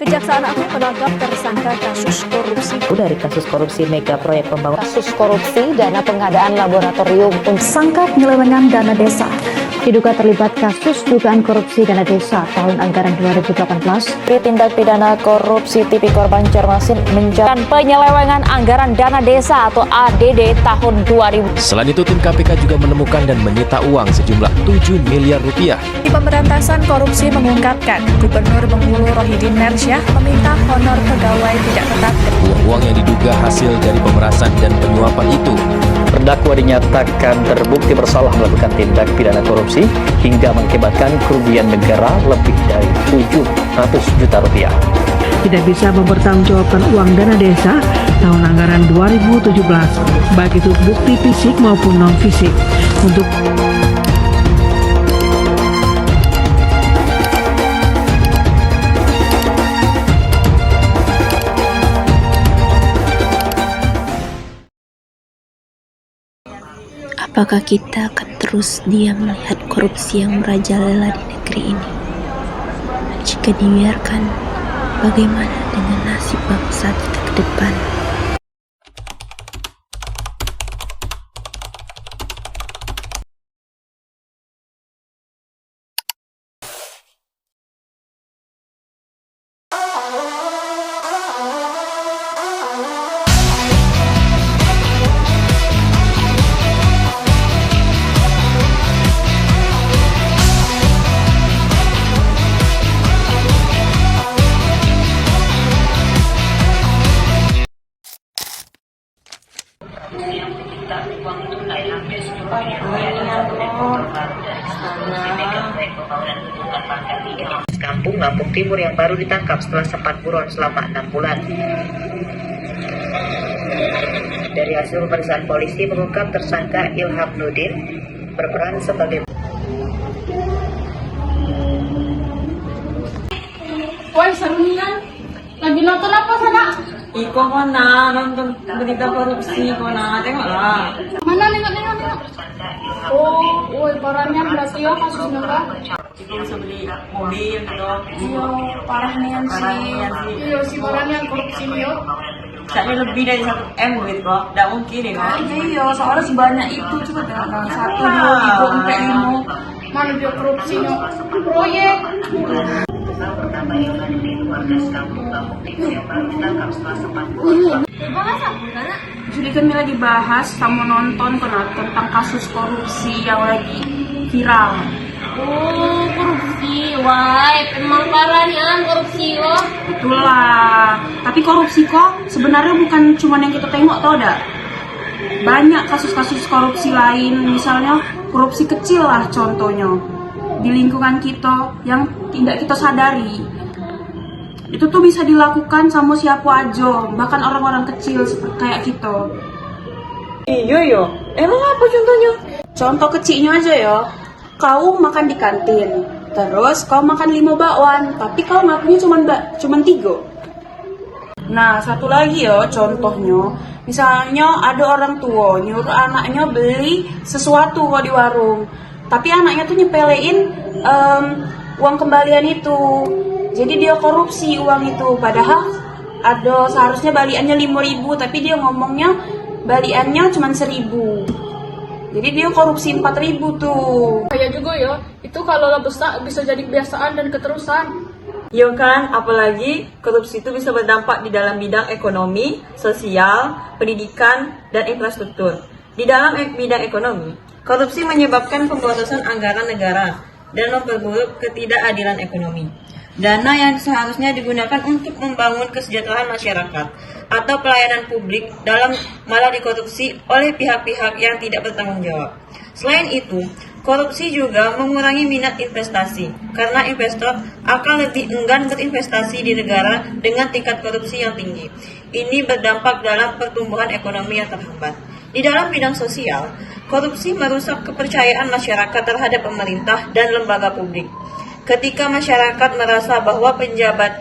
Kejaksaan Agung menangkap tersangka kasus korupsi dari kasus korupsi mega proyek pembangunan, kasus korupsi dana pengadaan laboratorium tersangka penyelewengan dana desa. diduga terlibat kasus dugaan korupsi dana desa tahun anggaran 2018. Tindak pidana korupsi Tipikor Banjarmasin mencatat penyelewengan anggaran dana desa atau ADD tahun 2000. Selain itu, tim KPK juga menemukan dan menyita uang sejumlah 7 miliar rupiah. Di Pemberantasan Korupsi mengungkapkan, Gubernur Bengkulu Rohidin Mersyah meminta honor pegawai tidak tetap. Uang yang diduga hasil dari pemerasan dan penyuapan itu. Terdakwa dinyatakan terbukti bersalah melakukan tindak pidana korupsi hingga mengakibatkan kerugian negara lebih dari 700 juta rupiah. Tidak bisa mempertanggungjawabkan uang dana desa tahun anggaran 2017, baik itu bukti fisik maupun non-fisik. Untuk apakah kita akan terus diam melihat korupsi yang merajalela di negeri ini? Jika dibiarkan, bagaimana dengan nasib bangsa kita ke depan? Kampung Lampung Timur yang baru ditangkap setelah sempat buron selama 6 bulan. Dari hasil pemeriksaan polisi mengungkap tersangka Ilham Nudin berperan sebagai Woi, seru nih kan? Lagi nonton apa sana? Iko kona nonton berita korupsi kona, tengoklah. Mana nengok. Oh, woi parahnya berarti ya kasusnya kan? Iko bisa beli mobil gitu. Iya, parahnya sih. Iya, si parahnya korupsi nih yo. Kayaknya lebih dari 1 M gitu kok, tidak mungkin ya kok. Iya, soalnya sebanyak itu coba tengok 1, 2, 3, 4, 5. Mana dia korupsinya? Proyek. pertama Ilham Nudin warga Kampung Lampung Timur yang baru ditangkap setelah sempat buron. Jadi kami lagi bahas sama nonton tentang kasus korupsi yang lagi viral. Oh, korupsi, wah, emang parah nih korupsi kok. Itulah. Tapi korupsi kok sebenarnya bukan cuma yang kita tengok tau dah. Banyak kasus-kasus korupsi lain, misalnya korupsi kecil lah contohnya di lingkungan kita yang tidak kita sadari. Itu tuh bisa dilakukan sama siapa aja, bahkan orang-orang kecil seperti kayak kita. Iya, emang apa contohnya? Contoh kecilnya aja ya. Kau makan di kantin, terus kau makan 5 bakwan, tapi kau ngakunya cuman 3. Nah, satu lagi ya contohnya, misalnya ada orang tua nyuruh anaknya beli sesuatu kok di warung, tapi anaknya tuh nyepelein uang kembalian itu. Jadi dia korupsi uang itu, padahal ada seharusnya baliannya 5.000, tapi dia ngomongnya baliannya cuma 1.000. Jadi dia korupsi 4.000 tuh. Kayak juga ya, itu kalau lo besar bisa jadi kebiasaan dan keterusan. Iya kan, apalagi korupsi itu bisa berdampak di dalam bidang ekonomi, sosial, pendidikan, dan infrastruktur. Di dalam bidang ekonomi, korupsi menyebabkan pemborosan anggaran negara dan memperburuk ketidakadilan ekonomi. Dana yang seharusnya digunakan untuk membangun kesejahteraan masyarakat atau pelayanan publik malah dikorupsi oleh pihak-pihak yang tidak bertanggung jawab. Selain itu, korupsi juga mengurangi minat investasi karena investor akan lebih enggan berinvestasi di negara dengan tingkat korupsi yang tinggi. Ini berdampak dalam pertumbuhan ekonomi yang terhambat. Di dalam bidang sosial, korupsi merusak kepercayaan masyarakat terhadap pemerintah dan lembaga publik. Ketika masyarakat merasa bahwa penjabat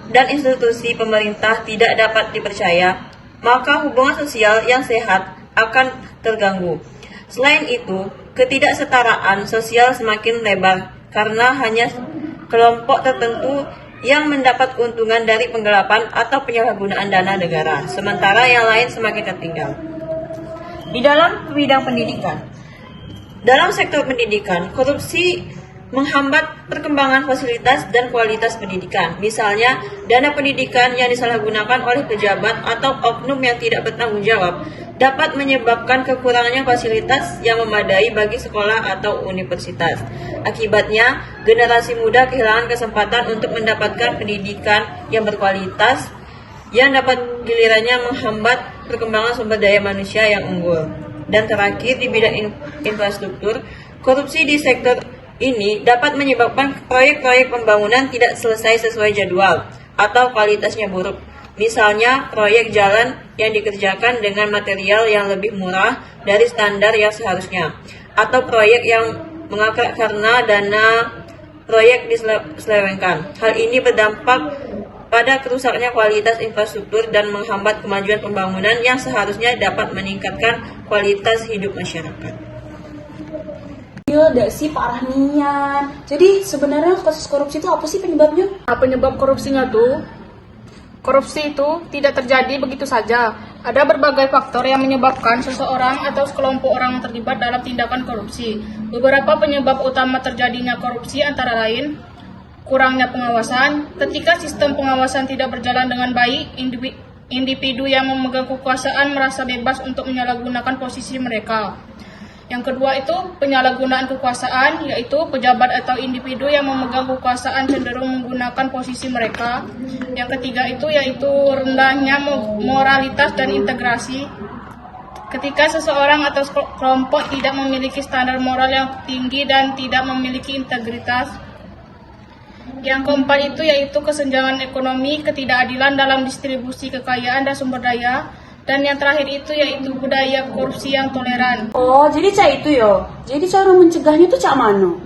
dan institusi pemerintah tidak dapat dipercaya, maka hubungan sosial yang sehat akan terganggu. Selain itu, ketidaksetaraan sosial semakin lebar karena hanya kelompok tertentu yang mendapat keuntungan dari penggelapan atau penyalahgunaan dana negara, sementara yang lain semakin tertinggal. Di dalam bidang pendidikan, dalam sektor pendidikan, korupsi menghambat perkembangan fasilitas dan kualitas pendidikan. Misalnya, dana pendidikan yang disalahgunakan oleh pejabat atau oknum yang tidak bertanggung jawab dapat menyebabkan kekurangannya fasilitas yang memadai bagi sekolah atau universitas. Akibatnya, generasi muda kehilangan kesempatan untuk mendapatkan pendidikan yang berkualitas yang dapat gilirannya menghambat perkembangan sumber daya manusia yang unggul. Dan terakhir, di bidang infrastruktur, korupsi di sektor ini dapat menyebabkan proyek-proyek pembangunan tidak selesai sesuai jadwal atau kualitasnya buruk. Misalnya, proyek jalan yang dikerjakan dengan material yang lebih murah dari standar yang seharusnya, atau proyek yang mengakar karena dana proyek diselewengkan. Hal ini berdampak pada kerusaknya kualitas infrastruktur dan menghambat kemajuan pembangunan yang seharusnya dapat meningkatkan kualitas hidup masyarakat. Gak sih, parah nian. Jadi sebenarnya kasus korupsi itu apa sih penyebabnya? Penyebab korupsinya tuh, korupsi itu tidak terjadi begitu saja. Ada berbagai faktor yang menyebabkan seseorang atau sekelompok orang terlibat dalam tindakan korupsi. Beberapa penyebab utama terjadinya korupsi antara lain kurangnya pengawasan. Ketika sistem pengawasan tidak berjalan dengan baik, individu yang memegang kekuasaan merasa bebas untuk menyalahgunakan posisi mereka. Yang kedua itu penyalahgunaan kekuasaan, yaitu pejabat atau individu yang memegang kekuasaan cenderung menggunakan posisi mereka. Yang ketiga itu yaitu rendahnya moralitas dan integrasi. Ketika seseorang atau kelompok tidak memiliki standar moral yang tinggi dan tidak memiliki integritas. Yang keempat itu yaitu kesenjangan ekonomi, ketidakadilan dalam distribusi kekayaan dan sumber daya. Dan yang terakhir itu yaitu budaya korupsi yang toleran. Oh, jadi cak itu yo. Jadi cara mencegahnya tuh cak mano?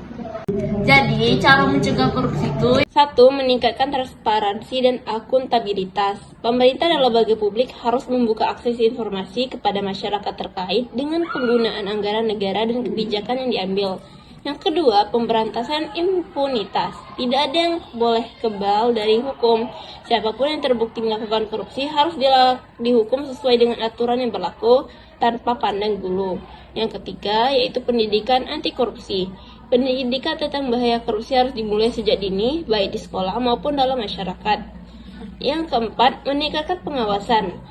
Jadi, cara mencegah korupsi itu 1. Meningkatkan transparansi dan akuntabilitas. Pemerintah dan lembaga publik harus membuka akses informasi kepada masyarakat terkait dengan penggunaan anggaran negara dan kebijakan yang diambil. Yang kedua, pemberantasan impunitas. Tidak ada yang boleh kebal dari hukum. Siapapun yang terbukti melakukan korupsi harus dihukum sesuai dengan aturan yang berlaku tanpa pandang bulu. Yang ketiga, yaitu pendidikan anti korupsi. Pendidikan tentang bahaya korupsi harus dimulai sejak dini, baik di sekolah maupun dalam masyarakat. Yang keempat, meningkatkan pengawasan.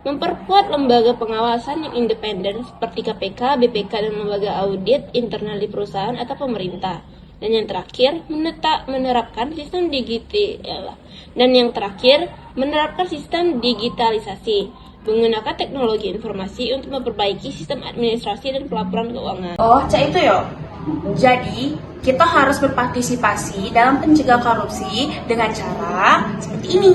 Memperkuat lembaga pengawasan yang independen seperti KPK, BPK, dan lembaga audit internal di perusahaan atau pemerintah. Dan yang terakhir, menerapkan sistem digitalisasi. Menggunakan teknologi informasi untuk memperbaiki sistem administrasi dan pelaporan keuangan. Oh, cak itu yo. Jadi, kita harus berpartisipasi dalam pencegah korupsi dengan cara seperti ini.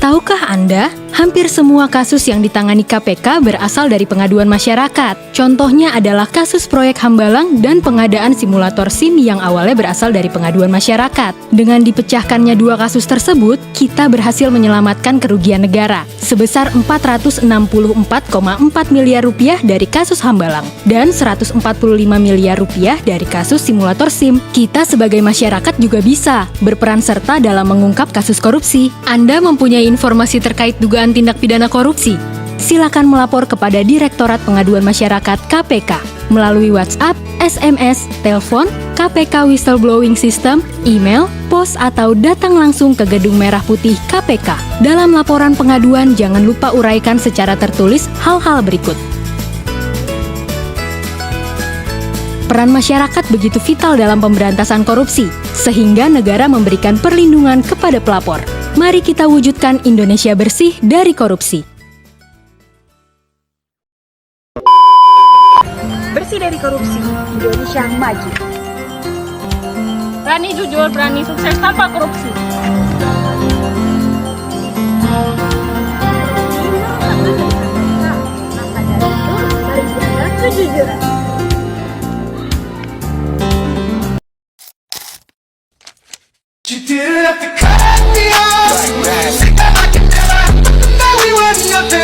Tahukah Anda, hampir semua kasus yang ditangani KPK berasal dari pengaduan masyarakat. Contohnya adalah kasus proyek Hambalang dan pengadaan simulator SIM yang awalnya berasal dari pengaduan masyarakat. Dengan dipecahkannya dua kasus tersebut, kita berhasil menyelamatkan kerugian negara sebesar 464,4 miliar rupiah dari kasus Hambalang dan 145 miliar rupiah dari kasus simulator SIM. Kita sebagai masyarakat juga bisa berperan serta dalam mengungkap kasus korupsi. Anda mempunyai informasi terkait dugaan tindak pidana korupsi? Silakan melapor kepada Direktorat Pengaduan Masyarakat KPK melalui WhatsApp, SMS, telepon, KPK Whistleblowing System, email, pos, atau datang langsung ke Gedung Merah Putih KPK. Dalam laporan pengaduan, jangan lupa uraikan secara tertulis hal-hal berikut. Peran masyarakat begitu vital dalam pemberantasan korupsi, sehingga negara memberikan perlindungan kepada pelapor. Mari kita wujudkan Indonesia bersih dari korupsi. Bersih dari korupsi, Indonesia maju. berani jujur, berani sukses tanpa korupsi. Kejujuran. You didn't have to cut me off. Like that. I can never. Now we were nothing.